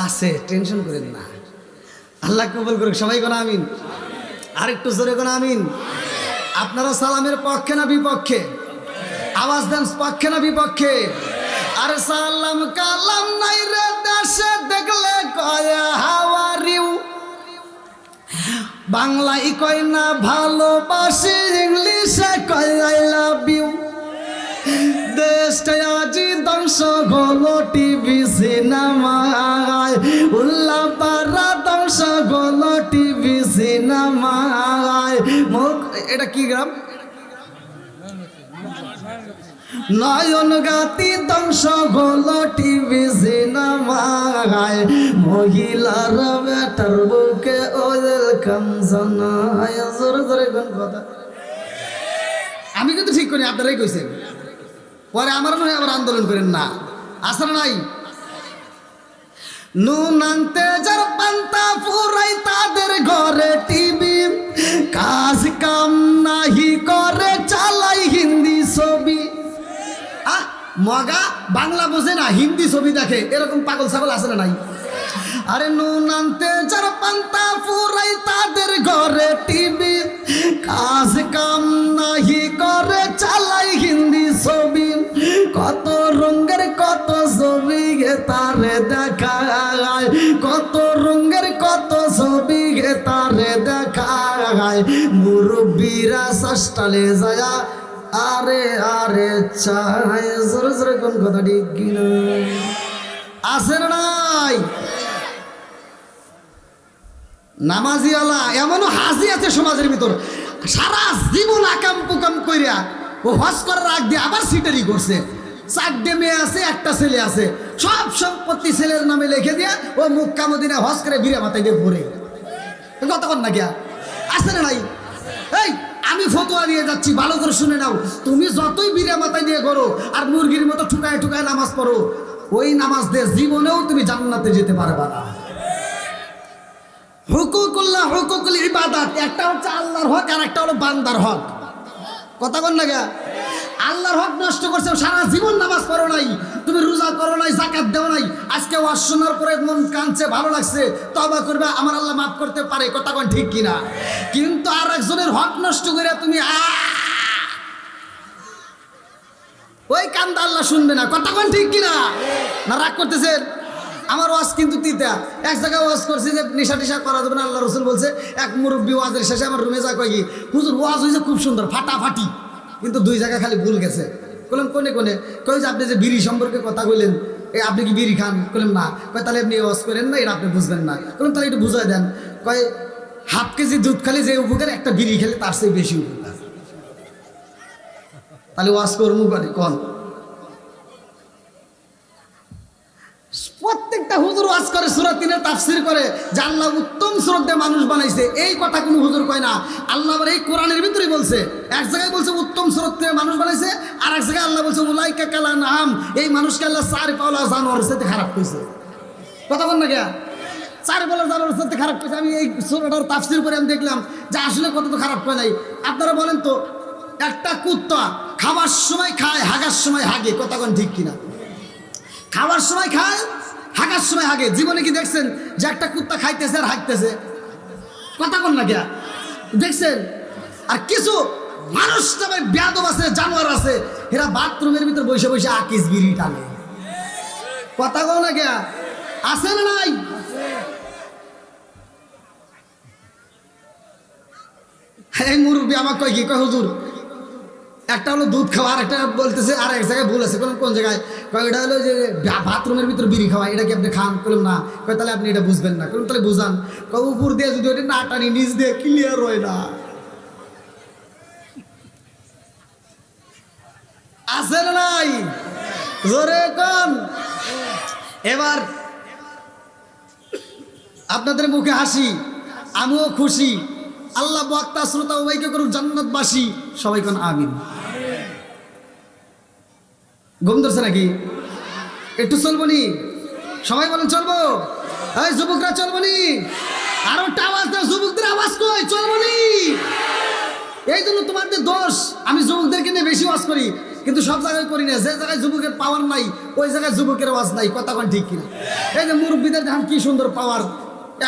আছে, টেনশন করেন না। আল্লাহ কবুল করুক। সবাই কোন আমিন? আরেকটু জোরে কোন আমিন? আপনারা সালামের পক্ষে না বিপক্ষে? আওয়াজ দেন, পক্ষে না বিপক্ষে? আর সালাম কালাম নাই রে দেশে দেখলে কয় হাউ আর ইউ। বাংলায় কয় না ভালোবাসি, ইংলিশে কয় আই লাভ ইউ। দেশটা আজি ধ্বংস হলো টিভি সিনেমায়, উল্লাপাড়া ধ্বংস হলো টিভি সিনেমায়। এটা কি গ্রাম? নয়ন গাতি ধ্বংস হলো টিভি সিনেমায়, মহিলারা বেটার বুকে ওদের কামজানায়। জোরে জোরে কোন কথা? আমি কিন্তু ঠিক করি, আপনারাই কইছেন। পরে আমার নয় আবার আন্দোলন করেন না, আসলে নাই। নুন আনতে যার পান্তা ফুরাই তাদের ঘরে টিভি, কাজ কাম নাহি করে চালাই হিন্দি ছবি। মগা বাংলা বোঝে না, হিন্দি ছবি দেখে, এরকম পাগল ছাগল আছে না নাই? আরে নুন আনতে যার পান্তা ফুরাই তাদের ঘরে টিভি, কাজ কাম নাহি করে চালাই হিন্দি ছবি। কত রঙের কত ছবি গে তারে দেখায়, কত রঙের কত ছবি গে তারে দেখায়। মুরব্বীরা সাস্টালে যায় আরে আরে চায়। জোরে জোরে কোন কথা ঠিক কিনা? আছে না নাই? নামাজিওয়ালা এমনও হাজি আছে সমাজের ভিতর, সারা জীবন আকাম পুকাম কইরা ও হজ করার আগ দিয়ে আবার সিটারি করছে। 4টে মেয়ে আছে, একটা ছেলে আছে, সব সম্পত্তি ছেলের নামে লিখে দিয়া ও মক্কা মদিনা হজ করে বিরা মাথায় দিয়ে ঘুরে। কতক্ষণ না গিয়া আছে না নাই? এই আমি ফতোয়া দিয়ে যাচ্ছি, ভালো করে শুনে নাও। তুমি যতই বিরা মাথায় দিয়ে করো আর মুরগির মতো ঠুকায় ঠুকায় নামাজ পড়ো, ওই নামাজ দিয়ে জীবনেও তুমি জান্নাতে যেতে পারবা না। হুকুকুল্লাহ, হুকুকুল ইবাদাত, একটা হচ্ছে আল্লাহর হক আর একটা হলো বান্দার হক। কথা বল না গা? আল্লাহর হক নষ্ট করছে, সারা জীবন নামাজ পড়ো নাই, তুমি রোজা করো নাই, যাকাত দেও নাই। আজকে ওয়াজ শোনার পরে মন কাঁদছে, ভালো লাগছে, তওবা করবে, আমার আল্লাহ মাফ করতে পারে। কথা কোন ঠিক কিনা? কিন্তু আর একজনের হক নষ্ট করে তুমি ওই কান্দা আল্লাহ শুনবে না। কথা কোন ঠিক কিনা? না রাগ করতেছেন? আমার ওয়াজ কিন্তু তিতা। এক জায়গায় ওয়াজ করছি যে নেশা টেশা করা যাবে না, আল্লাহ রসুল বলছে। এক মুরব্বী ওয়াজের শেষে আমার রুমে যা কয় কি, হুজুর ওয়াজ হয়েছে খুব সুন্দর, ফাটাফাটি, কিন্তু 2 জায়গায় খালি ভুল গেছে। বললাম কোনে কোনে? কই যে আপনি যে বিড়ি সম্পর্কে কথা কইলেন, আপনি কি বিড়ি খান? বললাম না। কয় তাহলে আপনি ওয়াজ করেন না, এটা আপনি বুঝবেন না। বললাম তাহলে একটু বুঝাই দেন। কয় ½ কেজি দুধ খালি যে উপকার, একটা বিড়ি খেলে তার চেয়ে বেশি উপকার। তাহলে ওয়াজ করবো পারি কোন? প্রত্যেকটা হুজুর ওয়াজ করে, সূরা 3-এর তাফসীর করে যে আল্লাহ উত্তম সুরত দিয়ে মানুষ বানাইছে। এই কথা কোনো হুজুর কয় না। আল্লাহ আবার এই কোরআনের ভিতরেই বলছে। এক জায়গায় বলছে উত্তম সুরত দিয়ে মানুষ বানাইছে, আর এক জায়গায় আল্লাহ বলছে উলাইকা কাল আনআম, এই মানুষকে আল্লাহ 4 পাওলা জানোয়ারের সাথে খারাপ কইছে। কথা বল না গিয়া? 4 পাওলা জানোয়ারের সাথে খারাপ কইছে। আমি এই সূরাটার তাফসীর করে আমি দেখলাম যে আসলে কত তো খারাপ কয় নাই। আপনারা বলেন তো, একটা কুত্তা খাবার সময় খায়, হাগার সময় হাগে। কথা কোন ঠিক কিনা? খাবার সময় খায়, হাগার সময় হাগে। জীবনে কি দেখছেন যে একটা কুত্তা খাইতেছে আর হাগতেছে? কথা কোন না গিয়া? দেখছেন? আর কিছু মানুষ নামে বেয়াদব আছে, জানোয়ার আছে, এরা বাথরুমের ভিতর বসে বসে আকিস বিড়ি টানে। কথা কোন না গিয়া? আছে না নাই? এই মুরব্বী আমাকে কয় কি, কয় হুজুর একটা হলো দুধ খাওয়া, আর একটা বলতেছে আর এক জায়গায় ভুল আছে। কোন জায়গায়? কয় এটা হলো যে বাথরুমের ভিতর বিড়ি খাওয়া, এটা কি আপনি খান? বললাম না। কয় তাহলে আপনি এটা বুঝবেন না। বললাম তাহলে বুঝান। কয় উপর দিয়ে যদি ওটা না টানি, নিচ দিয়ে ক্লিয়ার হয় না। আছে না নাই? জোরে কোন? এবার আপনাদের মুখে হাসি, আমিও খুশি। আল্লাহ বক্তা শ্রোতা উভয়কে করুক জান্নাতবাসী। সবাই কোন আমিন। ঘুম ধরছে নাকি? একটু চলবো নি? সবাই বলেন চলবো? এই যুবকরা চলবো নি? আরো একটা আওয়াজ দাও, যুবকদের আওয়াজ কই? চলবো নি? এই জন্য তোমাদের দোষ। আমি যুবকদেরকে নিয়ে বেশি ওয়াজ করি, কিন্তু সব জায়গায় করি না। যে জায়গায় যুবকের পাওয়ার নাই, ওই জায়গায় যুবকের ওয়াজ নাই। কথা কোন ঠিক কিনা? এই যে মুরব্বীদের দেখেন কি সুন্দর পাওয়ার,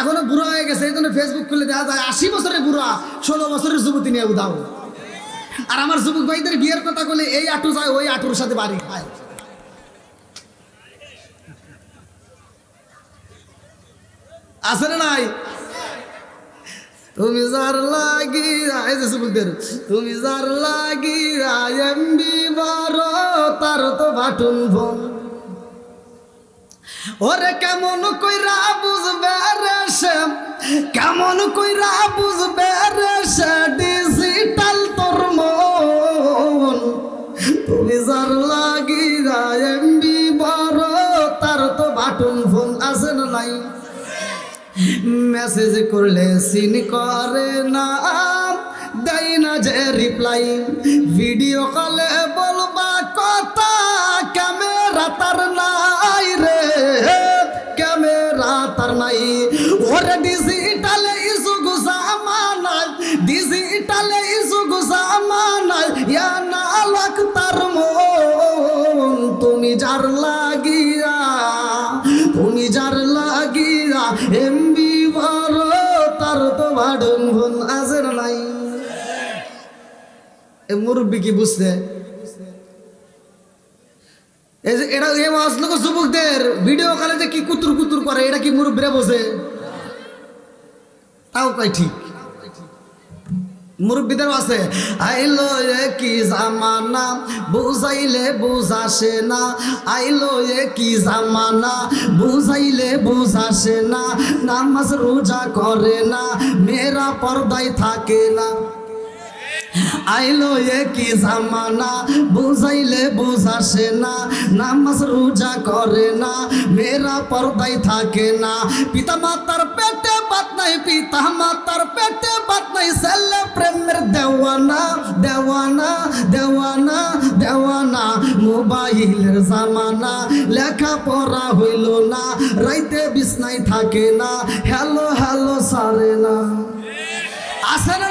এখনো বুড়া হয়ে গেছে। এই জন্য ফেসবুক খুলে দেখা যায় 80 বছরের বুড়া 16 বছরের যুবতী নিয়ে উদাও। আর আমার যুবক ভাইদের বিয়ের কথা বলে এই আটু যায় ওই আটুর সাথে বাড়ি খায়। আছে না নাই? তুমি যার লাগি তুমি যার লাগি এমবি বড় তার তো বাটন ফোন ওরে কেমন কইরা বুঝবে রে সে কেমন কইরা বুঝবে রে সে ডিজিটাল তোর মন তুমি যার লাগি এমবি বড় তার তো বাটন ফোন আছে না নাই মেসেজ করলে সিন করে না দেয় না যে রিপ্লাই ভিডিও কলে বলবা কথা ক্যামেরা তার নাই রে ক্যামেরা তার নাই ওরে ডিজিটালে ইসুগু জামানায় ডিজিটালে ইসুগু জামানায় ইয়া না লাখ তার মন তুমি যার লাগিয়া এমবি বড় তার তো বাটন ফোন আছে না নাই এ মুরব্বী কি বুঝতে এটা এই লোক যুবকদের ভিডিও কলে যে কি কুতুর কুতুর করে এটা কি মুরব্বীরা বোঝে তাও কয় ঠিক মুরব্বীদের আছে আইলো কি জামানা বুঝাইলে বুঝাসে না আইলো কি জামানা বুঝাইলে বুঝাসে না নামাজ রোজা করে না মেয়েরা পর্দায় থাকে না আইলো কি জামানা বুঝাইলে বুঝাসে না নামাজ রোজা করে না মেয়েরা পর্দায় থাকে না পিতা মাতার পেটে বাত নাই পিতা মাতার পেটে বাত নাই ছেলে প্রেমের দেওয়ানা দেওয়ানা দেওয়ানা দেওয়ানা মোবাইলের জামানা লেখা পড়া হইল না রাইতে বিছনায় থাকে না হ্যালো হ্যালো সারে না আসে না